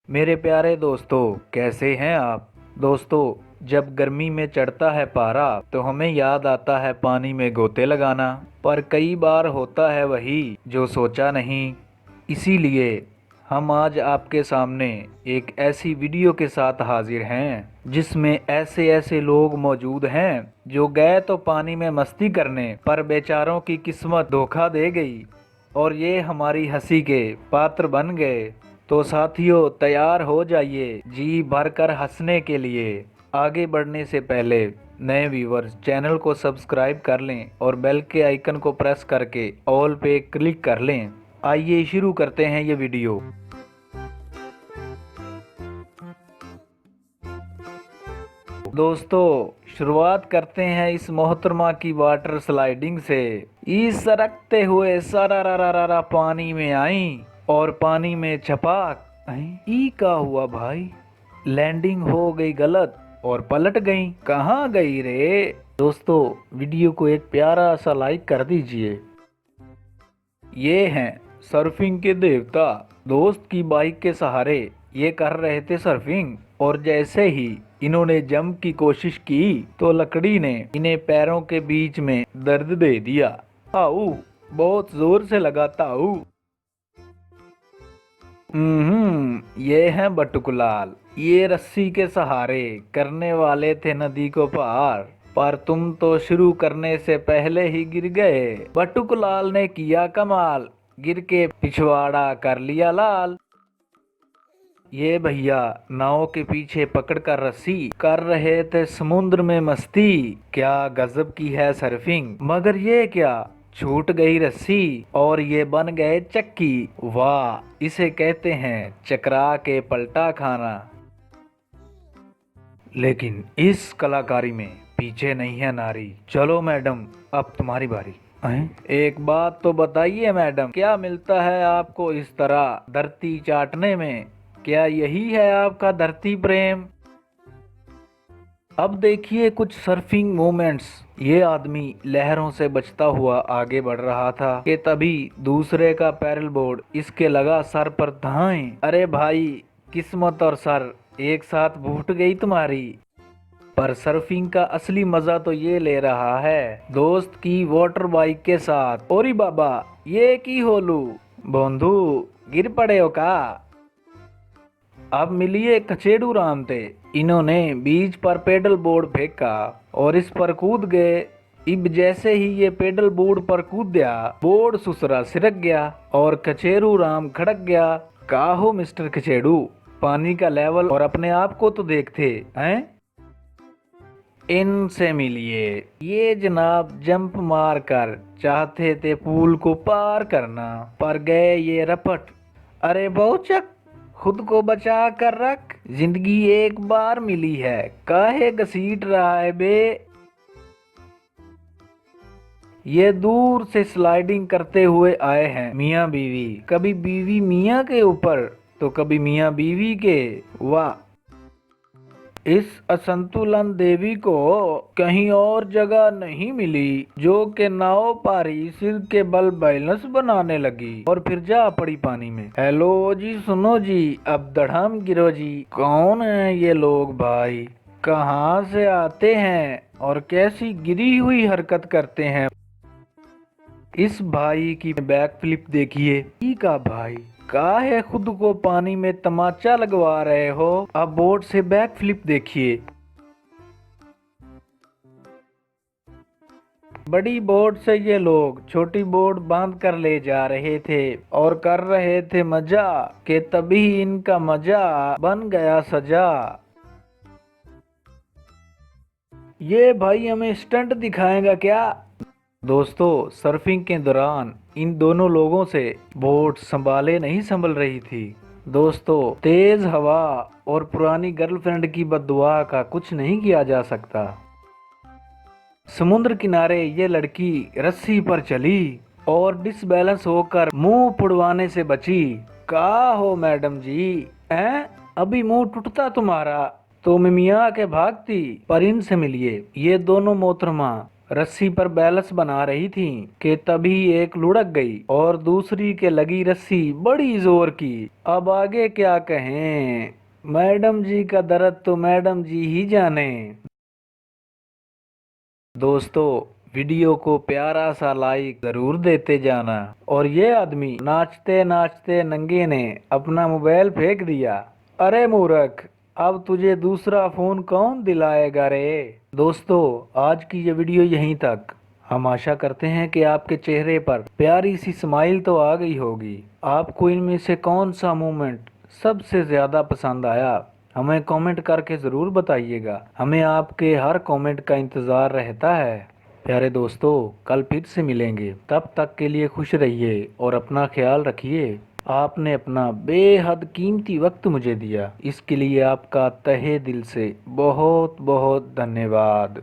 मेरे प्यारे दोस्तों, कैसे हैं आप। दोस्तों, जब गर्मी में चढ़ता है पारा तो हमें याद आता है पानी में गोते लगाना। पर कई बार होता है वही जो सोचा नहीं। इसीलिए हम आज आपके सामने एक ऐसी वीडियो के साथ हाजिर हैं जिसमें ऐसे ऐसे लोग मौजूद हैं जो गए तो पानी में मस्ती करने, पर बेचारों की किस्मत धोखा दे गई और ये हमारी हंसी के पात्र बन गए। तो साथियों, तैयार हो जाइए जी भरकर हंसने के लिए। आगे बढ़ने से पहले नए व्यूवर्स चैनल को सब्सक्राइब कर लें और बेल के आइकन को प्रेस करके ऑल पे क्लिक कर लें। आइए शुरू करते हैं ये वीडियो। दोस्तों, शुरुआत करते हैं इस मोहतरमा की वाटर स्लाइडिंग से। इस सरकते हुए सरारारारा पानी में आई और पानी में छपाक। ई का हुआ भाई, लैंडिंग हो गई गलत और पलट गई। कहाँ गई रे। दोस्तों, वीडियो को एक प्यारा सा लाइक कर दीजिए। ये हैं सर्फिंग के देवता। दोस्त की बाइक के सहारे ये कर रहे थे सर्फिंग, और जैसे ही इन्होंने जंप की कोशिश की तो लकड़ी ने इन्हें पैरों के बीच में दर्द दे दिया। ताऊ, बहुत जोर से लगा ताऊ। ये हैं बटुकलाल। ये रस्सी के सहारे करने वाले थे नदी को पार, पर तुम तो शुरू करने से पहले ही गिर गए। बटुकलाल ने किया कमाल, गिर के पिछवाड़ा कर लिया लाल। ये भैया नाव के पीछे पकड़कर रस्सी कर रहे थे समुद्र में मस्ती। क्या गजब की है सर्फिंग, मगर ये क्या, छूट गई रस्सी और ये बन गए चक्की। वाह, इसे कहते हैं चकरा के पलटा खाना। लेकिन इस कलाकारी में पीछे नहीं है नारी। चलो मैडम, अब तुम्हारी बारी। एक बात तो बताइए मैडम, क्या मिलता है आपको इस तरह धरती चाटने में। क्या यही है आपका धरती प्रेम। अब देखिए कुछ सर्फिंग मोमेंट्स। ये आदमी लहरों से बचता हुआ आगे बढ़ रहा था कि तभी दूसरे का पैडल बोर्ड इसके लगा सर पर धाएं। अरे भाई, किस्मत और सर एक साथ फूट गई तुम्हारी। पर सर्फिंग का असली मजा तो ये ले रहा है दोस्त की वाटर बाइक के साथ। ओरी बाबा, ये की होलू बोंधु, गिर पड़े हो का। अब मिलिए कचेड़ू राम थे। इन्होंने बीच पर पेडल बोर्ड फेंका और इस पर कूद गए। इब जैसे ही ये पेडल बोर्ड पर कूदा, बोर्ड सुसरा सिरक गया और कचेरू राम खड़क गया। काहो मिस्टर कचेड़ू, पानी का लेवल और अपने आप को तो देखते हैं। इनसे मिलिए। ये जनाब जंप मार कर चाहते थे पूल को पार करना, पर गए ये रपट। अरे बहुचक, खुद को बचा कर रख, जिंदगी एक बार मिली है, काहे घसीट रहा है बे। ये दूर से स्लाइडिंग करते हुए आए हैं मियाँ बीवी। कभी बीवी मियाँ के ऊपर तो कभी मियाँ बीवी के। वाह, इस असंतुलन देवी को कहीं और जगह नहीं मिली, जो के नाव पारी सिर के बल बैलेंस बनाने लगी और फिर जा पड़ी पानी में। हेलो जी, सुनो जी, अब धड़ाम गिरो जी। कौन है ये लोग भाई, कहाँ से आते हैं और कैसी गिरी हुई हरकत करते हैं। इस भाई की बैक फ्लिप देखिए। का भाई, काहे खुद को पानी में तमाचा लगवा रहे हो। अब बोट से बैक फ्लिप देखिए। बड़ी बोट से ये लोग छोटी बोट बांध कर ले जा रहे थे और कर रहे थे मजा, के तभी इनका मजा बन गया सजा। ये भाई हमें स्टंट दिखाएगा क्या। दोस्तों, सर्फिंग के दौरान इन दोनों लोगों से बोट संभाले नहीं संभल रही थी। दोस्तों, तेज हवा और पुरानी गर्लफ्रेंड की बद्दुआ का कुछ नहीं किया जा सकता। समुद्र किनारे ये लड़की रस्सी पर चली और डिसबैलेंस होकर मुंह फुड़वाने से बची। का हो मैडम जी, अभी मुंह टूटता तुम्हारा तो मियाँ के भागती। पर इनसे मिलिए। ये दोनों मोहतरमा रस्सी पर बैलेंस बना रही थी कि तभी एक लुढ़क गई और दूसरी के लगी रस्सी बड़ी जोर की। अब आगे क्या कहें, मैडम जी का दर्द तो मैडम जी ही जाने। दोस्तों, वीडियो को प्यारा सा लाइक जरूर देते जाना। और ये आदमी नाचते नाचते नंगे ने अपना मोबाइल फेंक दिया। अरे मूर्ख, अब तुझे दूसरा फोन कौन दिलाएगा रे। दोस्तों, आज की ये वीडियो यहीं तक। हम आशा करते हैं कि आपके चेहरे पर प्यारी सी स्माइल तो आ गई होगी। आपको इनमें से कौन सा मोमेंट सबसे ज्यादा पसंद आया, हमें कमेंट करके ज़रूर बताइएगा। हमें आपके हर कमेंट का इंतज़ार रहता है। प्यारे दोस्तों, कल फिर से मिलेंगे, तब तक के लिए खुश रहिए और अपना ख्याल रखिए। आपने अपना बेहद कीमती वक्त मुझे दिया, इसके लिए आपका तहे दिल से बहुत बहुत धन्यवाद।